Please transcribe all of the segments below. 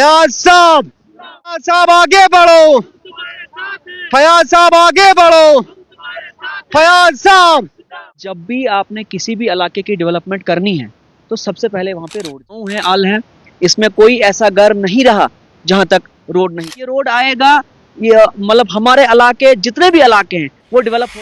फयाज साहब आगे बढ़ो, फयाज साहब आगे बढ़ो, फयाज साहब। जब भी आपने किसी भी इलाके की डेवलपमेंट करनी है तो सबसे पहले वहां पे रोड है, आल है, इसमें कोई ऐसा घर नहीं रहा जहां तक रोड नहीं। ये रोड आएगा, ये मतलब हमारे इलाके जितने भी इलाके हैं वो डेवलप हो।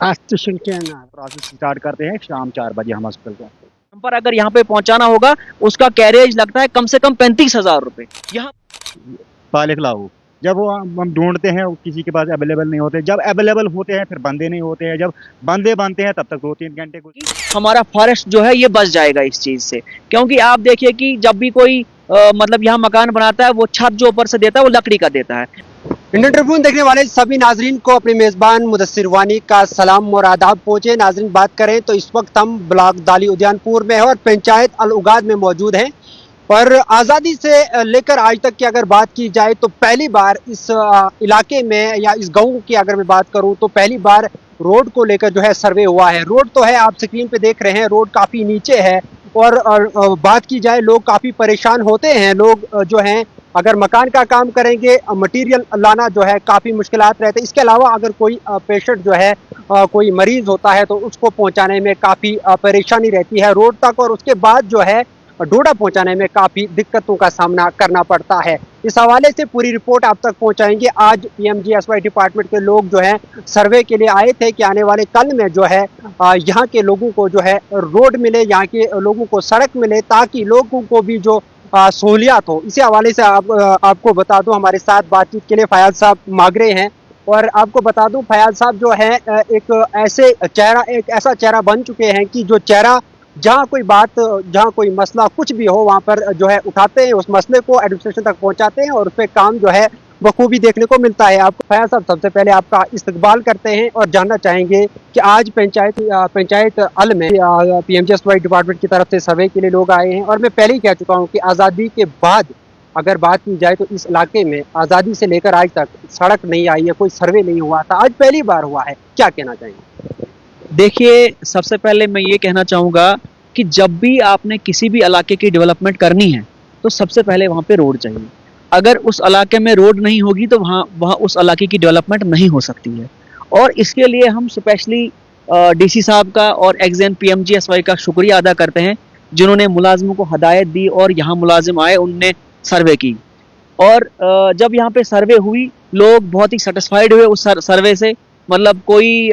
प्रोसेस स्टार्ट करते हैं शाम 4 बजे हम हॉस्पिटल को पर अगर यहाँ पे पहुंचाना होगा उसका कैरेज लगता है कम से कम 35,000 रुपए। यहाँ तालिक लाओ, जब वो हम ढूंढते हैं किसी के पास अवेलेबल नहीं होते, जब अवेलेबल होते हैं फिर बंदे नहीं होते हैं, जब बंदे बनते हैं तब तक 2-3 घंटे को हमारा फॉरेस्ट जो है ये बच जाएगा इस चीज से। क्योंकि आप देखिए कि जब भी कोई मतलब यहाँ मकान बनाता है वो छत जो ऊपर से देता है वो लकड़ी का देता है। इंडियन ट्रिब्यून देखने वाले सभी नाजरीन को अपने मेजबान मुदस्सिर वानी का सलाम और आदाब पहुंचे। नाजरीन, बात करें तो इस वक्त हम ब्लॉक दाली उद्यानपुर में है और पंचायत अल उगाद में मौजूद हैं। पर आज़ादी से लेकर आज तक की अगर बात की जाए तो पहली बार इस इलाके में या इस गांव की अगर मैं बात करूं तो पहली बार रोड को लेकर जो है सर्वे हुआ है। रोड तो है, आप स्क्रीन पे देख रहे हैं, रोड काफ़ी नीचे है और बात की जाए लोग काफ़ी परेशान होते हैं। लोग जो हैं अगर मकान का काम करेंगे मटेरियल लाना जो है काफ़ी मुश्किलात रहते हैं। इसके अलावा अगर कोई पेशेंट जो है कोई मरीज़ होता है तो उसको पहुंचाने में काफ़ी परेशानी रहती है रोड तक, और उसके बाद जो है डोडा पहुंचाने में काफ़ी दिक्कतों का सामना करना पड़ता है। इस हवाले से पूरी रिपोर्ट आप तक पहुंचाएंगे। आज PMGSY डिपार्टमेंट के लोग जो है सर्वे के लिए आए थे कि आने वाले कल में जो है यहाँ के लोगों को जो है रोड मिले, यहाँ के लोगों को सड़क मिले, ताकि लोगों को भी जो सहूलियात हो। इसी हवाले से आपको बता दूं हमारे साथ बातचीत के लिए फयाज साहब मागरे हैं। और आपको बता दूं फयाज साहब जो है एक ऐसा चेहरा बन चुके हैं कि जो चेहरा जहाँ कोई बात, जहाँ कोई मसला कुछ भी हो वहाँ पर जो है उठाते हैं, उस मसले को एडमिनिस्ट्रेशन तक पहुँचाते हैं और उस पर काम जो है बखूबी देखने को मिलता है। आपको फयाज साहब सबसे पहले आपका इस्तकबाल करते हैं और जानना चाहेंगे कि आज पंचायत अल में PMGSY डिपार्टमेंट की तरफ से सर्वे के लिए लोग आए हैं। और मैं पहले ही कह चुका हूँ कि आज़ादी के बाद अगर बात की जाए तो इस इलाके में आज़ादी से लेकर आज तक सड़क नहीं आई है, कोई सर्वे नहीं हुआ था, आज पहली बार हुआ है। क्या कहना चाहेंगे? देखिए, सबसे पहले मैं ये कहना चाहूँगा कि जब भी आपने किसी भी इलाके की डेवलपमेंट करनी है तो सबसे पहले वहाँ पे रोड चाहिए। अगर उस इलाके में रोड नहीं होगी तो वहाँ उस इलाके की डेवलपमेंट नहीं हो सकती है। और इसके लिए हम स्पेशली DC साहब का और एक्सएन PMGSY का शुक्रिया अदा करते हैं जिन्होंने मुलाजिमों को हदायत दी और यहाँ मुलाजिम आए, उनने सर्वे की। और जब यहाँ पे सर्वे हुई लोग बहुत ही सेटिस्फाइड हुए उस सर्वे से। मतलब कोई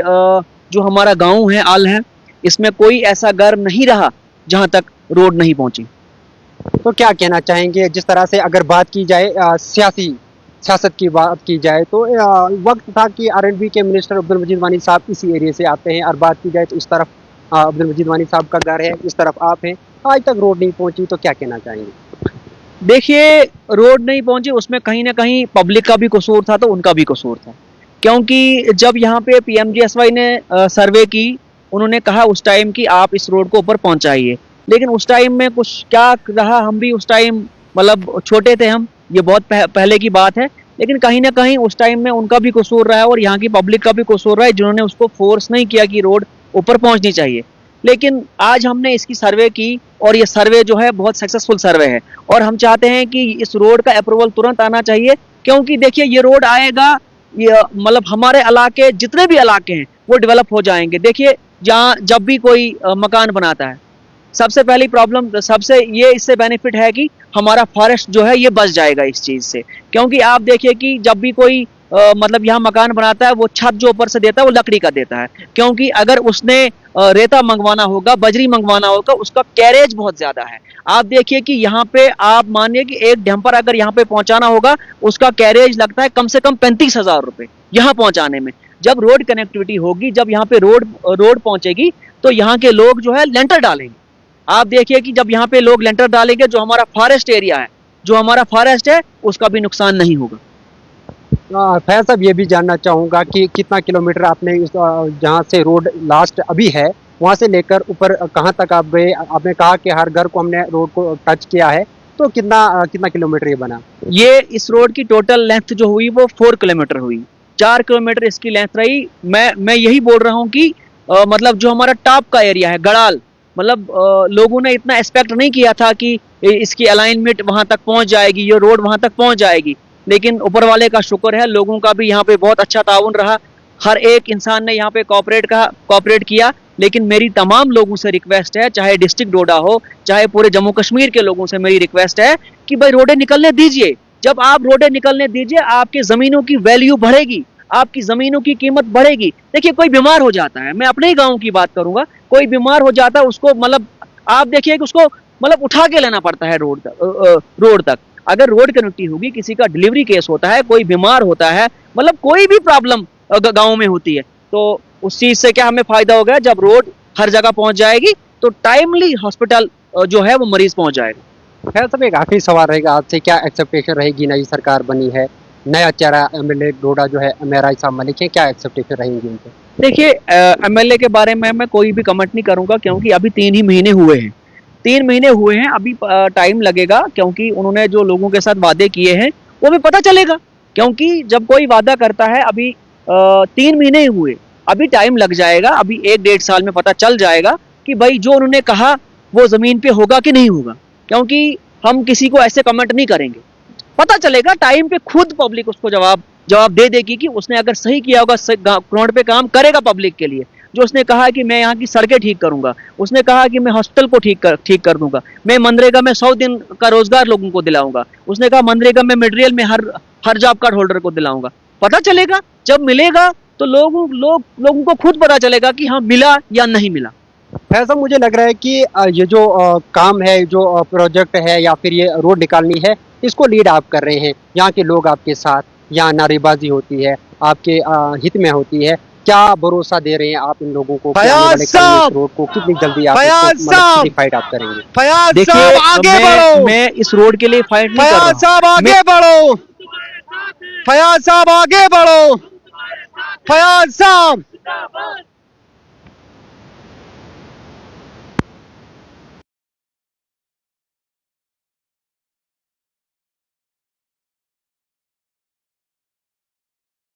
जो हमारा गाँव है, आल है, इसमें कोई ऐसा घर नहीं रहा जहाँ तक रोड नहीं पहुँची। तो क्या कहना चाहेंगे, जिस तरह से अगर बात की जाए सियासत की बात की जाए तो वक्त था कि R&B के मिनिस्टर अब्दुल मजीद वानी साहब इसी एरिया से आते हैं, और बात की जाए तो इस तरफ अब्दुल मजीद वानी साहब का घर है, इस तरफ आप हैं, आज तक रोड नहीं पहुंची। तो क्या कहना चाहेंगे? देखिए, रोड नहीं पहुंची उसमें कहीं ना कहीं पब्लिक का भी कसूर था तो उनका भी कसूर था। क्योंकि जब यहाँ पे PMGSY ने सर्वे की, उन्होंने कहा उस टाइम कि आप इस रोड को ऊपर पहुंचाइए, लेकिन उस टाइम में कुछ क्या रहा, हम भी उस टाइम मतलब छोटे थे हम, ये बहुत पहले की बात है, लेकिन कहीं ना कहीं उस टाइम में उनका भी कसूर रहा है और यहाँ की पब्लिक का भी कसूर रहा है जिन्होंने उसको फोर्स नहीं किया कि रोड ऊपर पहुंचनी चाहिए। लेकिन आज हमने इसकी सर्वे की और ये सर्वे जो है बहुत सक्सेसफुल सर्वे है और हम चाहते हैं कि इस रोड का अप्रूवल तुरंत आना चाहिए। क्योंकि देखिए, ये रोड आएगा, ये मतलब हमारे इलाके जितने भी इलाके हैं वो डेवलप हो जाएंगे। देखिए, जहाँ जब भी कोई मकान बनाता है सबसे पहली प्रॉब्लम, सबसे ये इससे बेनिफिट है कि हमारा फॉरेस्ट जो है ये बच जाएगा इस चीज़ से। क्योंकि आप देखिए कि जब भी कोई मतलब यहाँ मकान बनाता है वो छत जो ऊपर से देता है वो लकड़ी का देता है। क्योंकि अगर उसने रेता मंगवाना होगा, बजरी मंगवाना होगा, उसका कैरेज बहुत ज़्यादा है। आप देखिए कि यहाँ पे आप मानिए कि एक डंपर अगर यहाँ पे पहुँचाना होगा उसका कैरेज लगता है कम से कम 35,000 रुपये यहाँ पहुँचाने में। जब रोड कनेक्टिविटी होगी, जब यहाँ पे रोड पहुँचेगी तो यहाँ के लोग जो है लेंटर डालेंगे। आप देखिए कि जब यहाँ पे लोग लेंटर डालेंगे, जो हमारा फॉरेस्ट एरिया है, जो हमारा फॉरेस्ट है, उसका भी नुकसान नहीं होगा। फैज साहब, ये भी जानना चाहूँगा कि कितना किलोमीटर आपने जहाँ से रोड लास्ट अभी है वहाँ से लेकर ऊपर कहाँ तक आप गए? आपने कहा कि हर घर को हमने रोड को टच किया है, तो कितना किलोमीटर ये बना? ये इस रोड की टोटल लेंथ जो हुई वो 4 किलोमीटर हुई, 4 किलोमीटर इसकी लेंथ रही। मैं यही बोल रहा हूँ कि मतलब जो हमारा टॉप का एरिया है गड़ाल, मतलब लोगों ने इतना एक्सपेक्ट नहीं किया था कि इसकी अलाइनमेंट वहां तक पहुंच जाएगी, ये रोड वहां तक पहुंच जाएगी। लेकिन ऊपर वाले का शुक्र है, लोगों का भी यहाँ पे बहुत अच्छा ताउन रहा, हर एक इंसान ने यहाँ पे कोऑपरेट किया। लेकिन मेरी तमाम लोगों से रिक्वेस्ट है, चाहे डिस्ट्रिक्ट डोडा हो, चाहे पूरे जम्मू कश्मीर के लोगों से मेरी रिक्वेस्ट है कि भाई रोडें निकलने दीजिए। जब आप रोडें निकलने दीजिए, आपके जमीनों की वैल्यू बढ़ेगी, आपकी जमीनों की कीमत बढ़ेगी। देखिए कोई बीमार हो जाता है, मैं अपने ही गांव की बात करूंगा, कोई बीमार हो जाता है उसको मतलब आप देखिए कि उसको मतलब उठा के लेना पड़ता है रोड तक। अगर रोड कनेक्टिविटी होगी, किसी का डिलीवरी केस होता है, कोई बीमार होता है, मतलब कोई भी प्रॉब्लम गांव में होती है, तो उस चीज से क्या हमें फायदा होगा, जब रोड हर जगह पहुंच जाएगी तो टाइमली हॉस्पिटल जो है वो मरीज पहुंच जाएगा। खैर सब एक आखिरी सवाल रहेगा आपसे, क्या एक्सेप्टेशन रहेगी, नई सरकार बनी है, नया चेहरा एमएलए डोडा जो है मेरा साहब मलिक है, क्या एक्सेप्टेशन रहेंगी उनसे? देखिए एमएलए के बारे में मैं कोई भी कमेंट नहीं करूंगा, क्योंकि अभी 3 ही महीने हुए हैं, 3 महीने हुए हैं, अभी टाइम लगेगा, क्योंकि उन्होंने जो लोगों के साथ वादे किए हैं वो भी पता चलेगा। क्योंकि जब कोई वादा करता है, अभी 3 महीने हुए, अभी टाइम लग जाएगा, अभी 1-1.5 साल में पता चल जाएगा कि भाई जो उन्होंने कहा वो जमीन पे होगा कि नहीं होगा। क्योंकि हम किसी को ऐसे कमेंट नहीं करेंगे, पता चलेगा टाइम पे, खुद पब्लिक उसको जवाब दे देगी कि उसने अगर सही किया होगा, ग्राउंड पे काम करेगा पब्लिक के लिए। जो उसने कहा कि मैं यहाँ की सड़कें ठीक करूंगा, उसने कहा कि मैं हॉस्पिटल को ठीक कर दूंगा, मैं मनरेगा में 100 दिन का रोजगार लोगों को दिलाऊंगा, उसने कहा मनरेगा में मटेरियल में हर जॉब कार्ड होल्डर को दिलाऊंगा। पता चलेगा, जब मिलेगा तो लोगों को खुद पता चलेगा कि हाँ मिला या नहीं मिला। ऐसा मुझे लग रहा है कि ये जो काम है, जो प्रोजेक्ट है या फिर ये रोड निकालनी है, इसको लीड आप कर रहे हैं, यहाँ के लोग आपके साथ, यहाँ नारेबाजी होती है, आपके हित में होती है, क्या भरोसा दे रहे हैं आप इन लोगों को? रोड को कितनी जल्दी आप फाइट आप करेंगे? देखिए मैं इस रोड के लिए फाइट नहीं कर रहा हूं। फयाज साहब आगे बढ़ो, फयाज साहब।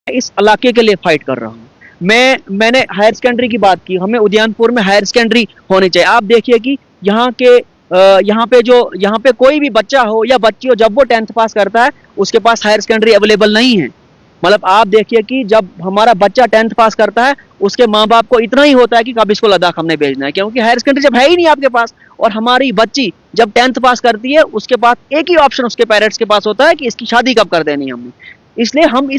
इस इलाके के लिए फाइट कर रहा हूँ। मैंने हायर सेकेंडरी की बात की, हमें उदयनपुर में हायर सेकेंडरी होनी चाहिए। आप देखिए कि यहाँ पे कोई भी बच्चा हो या बच्ची हो, जब वो 10th पास करता है उसके पास हायर सेकेंडरी अवेलेबल नहीं है। मतलब आप देखिए कि जब हमारा बच्चा 10th पास करता है, उसके माँ बाप को इतना ही होता है कि कब इसको लद्दाख हमने भेजना है, क्योंकि हायर सेकेंडरी जब है ही नहीं आपके पास। और हमारी बच्ची जब 10th पास करती है, उसके बाद एक ही ऑप्शन उसके पेरेंट्स के पास होता है कि इसकी शादी कब कर देनी है हमने। इसलिए हम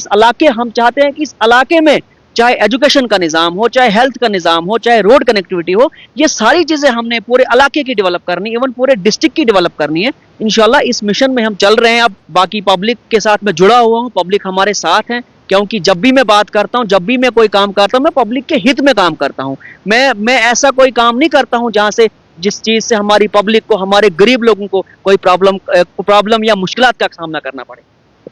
चाहते हैं कि इस इलाके में चाहे एजुकेशन का निज़ाम हो, चाहे हेल्थ का निज़ाम हो, चाहे रोड कनेक्टिविटी हो, ये सारी चीज़ें हमने पूरे इलाके की डेवलप करनी, इवन पूरे डिस्ट्रिक्ट की डेवलप करनी है। इंशाल्लाह इस मिशन में हम चल रहे हैं। अब बाकी पब्लिक के साथ मैं जुड़ा हुआ हूँ, पब्लिक हमारे साथ है, क्योंकि जब भी मैं बात करता हूँ, जब भी मैं कोई काम करता हूँ, मैं पब्लिक के हित में काम करता हूँ। मैं ऐसा कोई काम नहीं करता हूँ जहाँ से जिस चीज़ से हमारी पब्लिक को, हमारे गरीब लोगों को कोई प्रॉब्लम या मुश्किलात का सामना करना पड़े।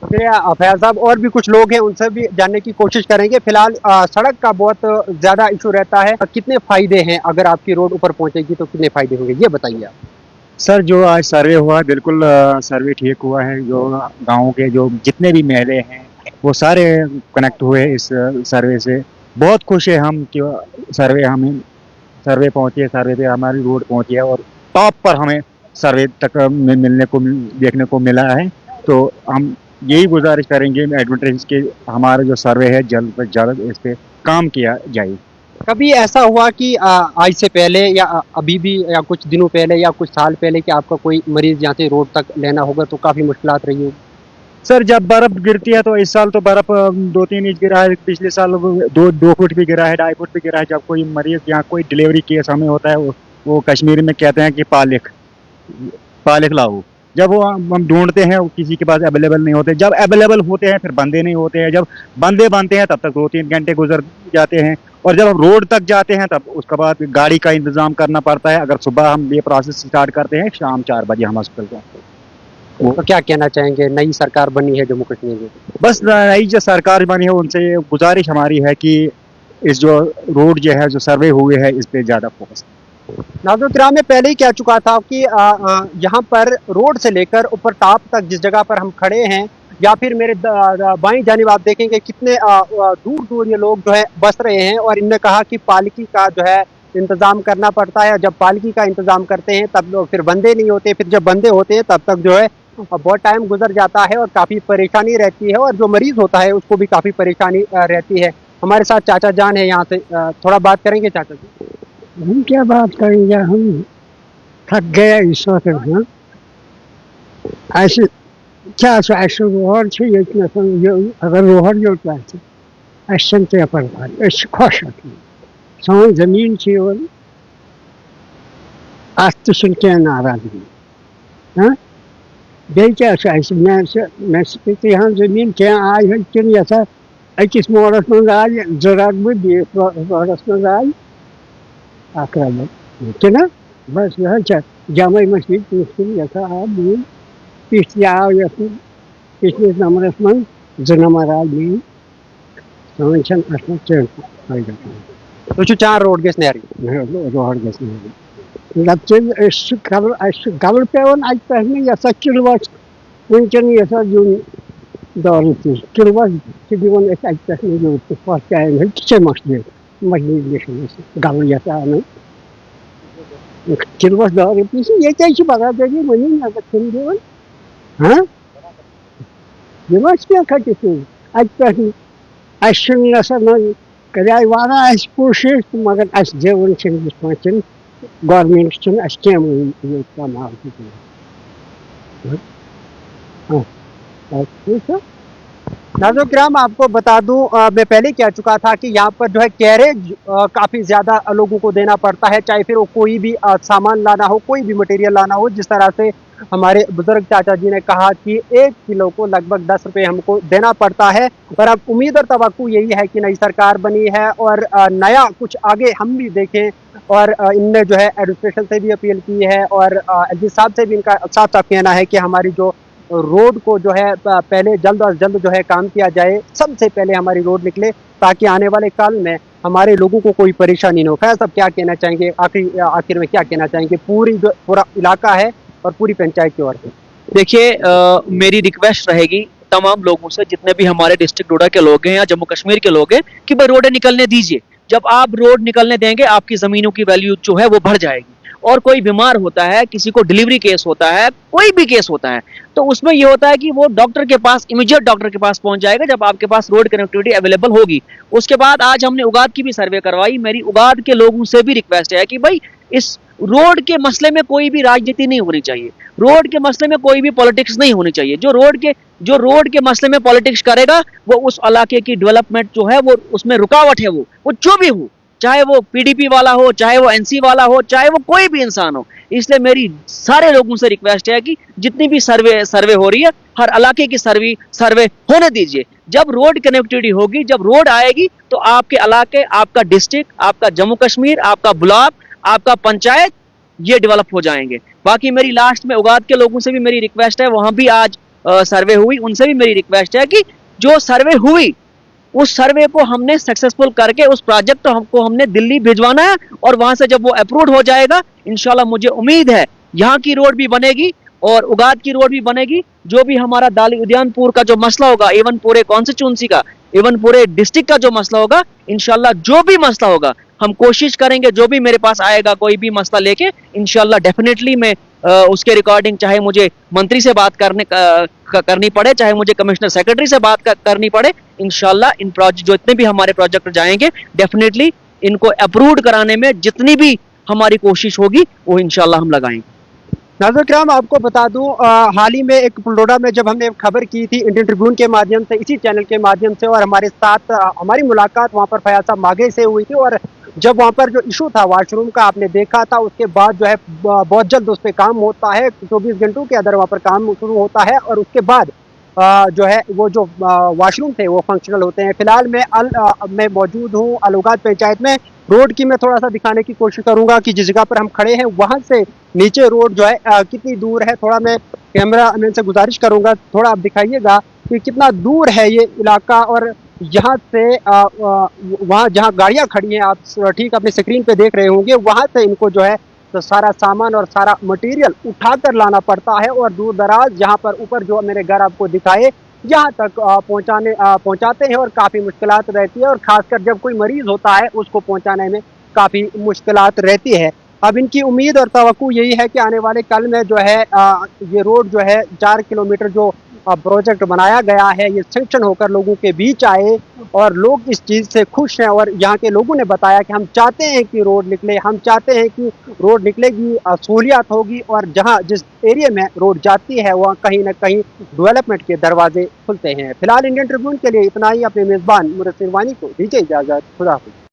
फयाज साहब, और भी कुछ लोग हैं, उनसे भी जानने की कोशिश करेंगे। फिलहाल सड़क का बहुत ज्यादा इशू रहता है, कितने फायदे हैं अगर आपकी रोड ऊपर पहुंचेगी तो कितने फायदे होंगे, ये बताइए आप। सर जो आज सर्वे हुआ, बिल्कुल सर्वे ठीक हुआ है। जो गाँव के जो जितने भी महले हैं वो सारे कनेक्ट हुए इस सर्वे से। बहुत खुश है हम कि सर्वे पहुंची, सर्वे पे हमारी रोड पहुंची है और टॉप पर हमें सर्वे तक देखने को मिला है। तो हम यही गुजारिश करेंगे एडवर्टाइज के, हमारा जो सर्वे है जल्द से जल्द इस पे काम किया जाए। कभी ऐसा हुआ कि आज से पहले या अभी भी या कुछ दिनों पहले या कुछ साल पहले कि आपका कोई मरीज यहाँ से रोड तक लेना होगा तो काफ़ी मुश्किलात रही होगी? सर जब बर्फ गिरती है तो इस साल तो बर्फ 2-3 इंच गिरा है, पिछले साल 2 फुट भी गिरा है, 2.5 फुट भी गिरा है। जब कोई मरीज यहाँ कोई डिलीवरी केस हमें होता है, वो कश्मीरी में कहते हैं कि पालिक लाओ। जब वो हम ढूंढते हैं किसी के पास अवेलेबल नहीं होते, जब अवेलेबल होते हैं फिर बंदे नहीं होते हैं, जब बंदे बनते हैं तब तक 2-3 घंटे गुजर जाते हैं, और जब हम रोड तक जाते हैं तब उसके बाद गाड़ी का इंतजाम करना पड़ता है। अगर सुबह हम ये प्रोसेस स्टार्ट करते हैं, शाम 4 बजे हम हॉस्पिटल पहुँचते हैं। तो क्या कहना चाहेंगे, नई सरकार बनी है जम्मू कश्मीर में, बस नई जो सरकार बनी है उनसे गुजारिश हमारी है कि इस जो रोड जो है, जो सर्वे हुए हैं, इस पे ज़्यादा फोकस। नाज़रीन में पहले ही कह चुका था कि यहाँ पर रोड से लेकर ऊपर टॉप तक जिस जगह पर हम खड़े हैं, या फिर मेरे बाईं जानिब आप देखेंगे कितने दूर दूर ये लोग जो है बस रहे हैं। और इनने कहा कि पालकी का जो है इंतजाम करना पड़ता है, जब पालकी का इंतजाम करते हैं तब लोग फिर बंदे नहीं होते, फिर जब बंदे होते हैं तब तक जो है बहुत टाइम गुजर जाता है और काफ़ी परेशानी रहती है, और जो मरीज होता है उसको भी काफ़ी परेशानी रहती है। हमारे साथ चाचा जान है यहाँ से, थोड़ा बात करेंगे चाचा जी। हम क्या बात करेंगे, हम थक गए इस वक्त। हाँ, ऐसे क्या ऐसे रोहर छे अगर रोहर जोड़ता है ऐसे ते अपन ऐसे खुश होती है जमीन छे और आस्त सुनते नाराजगी। हाँ, बे क्या ऐसे मैं यहाँ जमीन क्या आज है कि ऐसा अकिस मोड़स में आज जराग में मोड़स में आज आक्रामक कि ना बस यह जामा मस्जिद मुश्किल ऐसा आप पिछले नंबरस में जनमराज में समझन असम चेंज हो जाता है। तो जो 4 रोड गैस नहीं आ रही रोहर गैस नहीं लक्ष्य गल पे आज पहले ऐसा किलवास उनके ऐसा जो दौर थी किलवास की जीवन ऐसा आज पहले जो फर्स्ट टाइम है किसे मस्जिद गल ऐसा नहीं किलवास दौर पीछे ये कैसे बता देगी मनी ना बच्चन जीवन। हाँ, दिवस क्या खाते थे आज पहले ऐसे ऐसा नहीं कदाई वाला ऐसे कोशिश मगर ऐसे जीवन से पाँचन गवर्नमेंट से ऐसे क्या मुझे काम आती थी। हाँ, ऐसा नाज़रीन किराम आपको बता दूं, मैं पहले कह चुका था कि यहाँ पर जो है कैरेज काफ़ी ज़्यादा लोगों को देना पड़ता है, चाहे फिर वो कोई भी सामान लाना हो, कोई भी मटेरियल लाना हो। जिस तरह से हमारे बुजुर्ग चाचा जी ने कहा कि 1 किलो को लगभग 10 रुपये हमको देना पड़ता है। और अब उम्मीद और तवक्कु यही है कि नई सरकार बनी है और नया कुछ आगे हम भी देखें। और इनने जो है एडमिनिस्ट्रेशन से भी अपील की है और एलजी साहब से भी इनका साफ साफ कहना है कि हमारी जो रोड को जो है पहले जल्द अज जल्द जो है काम किया जाए, सबसे पहले हमारी रोड निकले ताकि आने वाले काल में हमारे लोगों को कोई परेशानी न हो। खैर सब क्या कहना चाहेंगे, आखिर में क्या कहना चाहेंगे पूरा इलाका है और पूरी पंचायत की ओर से? देखिए, मेरी रिक्वेस्ट रहेगी तमाम लोगों से, जितने भी हमारे डिस्ट्रिक्ट डोडा के लोग हैं या जम्मू कश्मीर के लोग हैं, कि भाई रोडें निकलने दीजिए। जब आप रोड निकलने देंगे आपकी जमीनों की वैल्यू जो है वो बढ़ जाएगी। और कोई बीमार होता है, किसी को डिलीवरी केस होता है, कोई भी केस होता है, तो उसमें ये होता है कि वो डॉक्टर के पास, इमीडिएट डॉक्टर के पास पहुंच जाएगा जब आपके पास रोड कनेक्टिविटी अवेलेबल होगी। उसके बाद आज हमने उगाद की भी सर्वे करवाई। मेरी उगाद के लोगों से भी रिक्वेस्ट है कि भाई इस रोड के मसले में कोई भी राजनीति नहीं होनी चाहिए, रोड के मसले में कोई भी पॉलिटिक्स नहीं होनी चाहिए। जो रोड के मसले में पॉलिटिक्स करेगा वो उस इलाके की डेवलपमेंट जो है वो उसमें रुकावट है, वो जो भी हो, चाहे वो पीडीपी वाला हो, चाहे वो एनसी वाला हो, चाहे वो कोई भी इंसान हो। इसलिए मेरी सारे लोगों से रिक्वेस्ट है कि जितनी भी सर्वे हो रही है, हर इलाके की सर्वे होने दीजिए। जब रोड कनेक्टिविटी होगी, जब रोड आएगी, तो आपके इलाके, आपका डिस्ट्रिक्ट, आपका जम्मू कश्मीर, आपका ब्लॉक, आपका पंचायत, ये डेवलप हो जाएंगे। बाकी मेरी लास्ट में उगाद के लोगों से भी मेरी रिक्वेस्ट है, वहां भी आज सर्वे हुई, उनसे भी मेरी रिक्वेस्ट है कि जो सर्वे हुई उस सर्वे को हमने सक्सेसफुल करके उस प्रोजेक्ट को हमने दिल्ली भिजवाना है। और वहां से जब वो अप्रूव हो जाएगा, इंशाल्लाह मुझे उम्मीद है यहाँ की रोड भी बनेगी और उगाद की रोड भी बनेगी। जो भी हमारा दाली उद्यानपुर का जो मसला होगा, इवन पूरे कॉन्स्टिट्यूंसी का, इवन पूरे डिस्ट्रिक्ट का जो मसला होगा, इंशाल्लाह जो भी मसला होगा हम कोशिश करेंगे, जो भी मेरे पास आएगा कोई भी मसला लेके, इंशाल्लाह डेफिनेटली मैं उसके रिकॉर्डिंग, चाहे मुझे मंत्री से बात करनी पड़े, चाहे मुझे कमिश्नर सेक्रेटरी से बात करनी पड़े, इंशाल्लाह इन प्रोजेक्ट जो इतने भी हमारे प्रोजेक्ट जाएंगे, डेफिनेटली इनको अप्रूव कराने में जितनी भी हमारी कोशिश होगी वो इंशाल्लाह हम लगाएंगे। नाज़रीन किराम आपको बता दूं, हाल ही में एक पुलडोडा में जब हमने खबर की थी इंडियन ट्रिब्यून के माध्यम से, इसी चैनल के माध्यम से, और हमारे साथ हमारी मुलाकात वहां पर फयाज साहब माघे से हुई थी। और जब वहां पर जो इशू था वॉशरूम का आपने देखा था, उसके बाद जो है बहुत जल्द उस पर काम होता है, 24 घंटों के अंदर वहाँ पर काम शुरू होता है और उसके बाद जो है वो जो वॉशरूम थे वो फंक्शनल होते हैं। फिलहाल मैं मौजूद हूँ अलुगाद पंचायत में। रोड की मैं थोड़ा सा दिखाने की कोशिश करूंगा कि जिस जगह पर हम खड़े हैं वहां से नीचे रोड जो है कितनी दूर है। थोड़ा मैं कैमरा मैन से गुजारिश करूंगा, थोड़ा आप दिखाइएगा कि कितना दूर है ये इलाका। और यहाँ से वहाँ जहाँ गाड़ियाँ खड़ी हैं, आप ठीक अपने स्क्रीन पे देख रहे होंगे, वहाँ से इनको जो है तो सारा सामान और सारा मटेरियल उठाकर लाना पड़ता है। और दूर दराज जहाँ पर ऊपर जो मेरे घर आपको दिखाए यहाँ तक पहुँचाते हैं और काफ़ी मुश्किलात रहती है, और ख़ासकर जब कोई मरीज़ होता है उसको पहुँचाने में काफ़ी मुश्किलात रहती है। अब इनकी उम्मीद और तवक्कुह यही है कि आने वाले कल में जो है ये रोड जो है 4 किलोमीटर जो प्रोजेक्ट बनाया गया है ये सेंक्शन होकर लोगों के बीच आए, और लोग इस चीज़ से खुश हैं। और यहाँ के लोगों ने बताया कि हम चाहते हैं कि रोड निकले, हम चाहते हैं कि रोड निकलेगी, सहूलियत होगी, और जहाँ जिस एरिया में रोड जाती है वहाँ कहीं ना कहीं डेवलपमेंट के दरवाजे खुलते हैं। फिलहाल इंडियन ट्रिब्यून के लिए इतना ही। अपने मेज़बान मुदस्सिर वानी को दीजिए इजाज़त। खुदा हाफ़िज़।